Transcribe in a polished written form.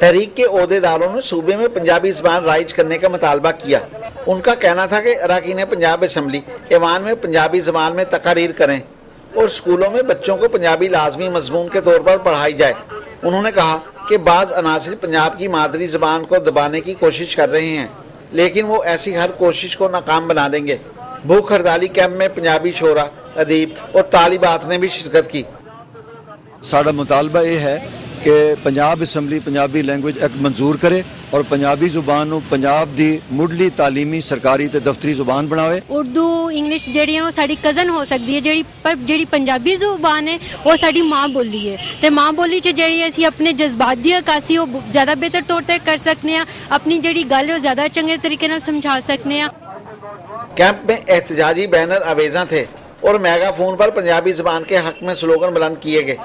तहरीक के ओहदेदारों ने सूबे में पंजाबी ज़बान राइज करने का मुतालबा किया। उनका कहना था कि अरकान पंजाब असम्बली ऐवान में पंजाबी ज़बान में तकारीर करें और स्कूलों में बच्चों को पंजाबी लाजमी मजमून के तौर पर पढ़ाई जाए। उन्होंने कहा कि बाज़ अनासिर पंजाब की मादरी ज़बान को दबाने की कोशिश कर रहे हैं, लेकिन वो ऐसी हर कोशिश को नाकाम बना देंगे। भूख हड़ताली कैंप में पंजाबी शोरा, अदीब और तालिबात ने भी शिरकत की। साडा मुतालबा यह है कि Punjab assembly Punjabi language act मंजूर करे और पंजाबी जुबान नूं पंजाब दी मुढ़ली तालीमी सरकारी ते दफ्तरी जुबान बनावे। उर्दू इंग्लिश जेहड़ी वो साडी कज़न हो सकती है जेहड़ी पंजाबी जुबान है वो साडी माँ बोली है ते माँ बोली च जेहड़ी असी अपने जज्बात दी अक्कासी वो ज़्यादा बेहतर तौर पर कर सकते हैं, अपनी जेहड़ी गल है ज़्यादा चंगे तरीके नाल समझा सकते हैं। कैंप में एहतजाजी बैनर आवेजा थे और मेगाफोन पर पंजाबी ज़बान के हक में स्लोगन बुलंद किए गए।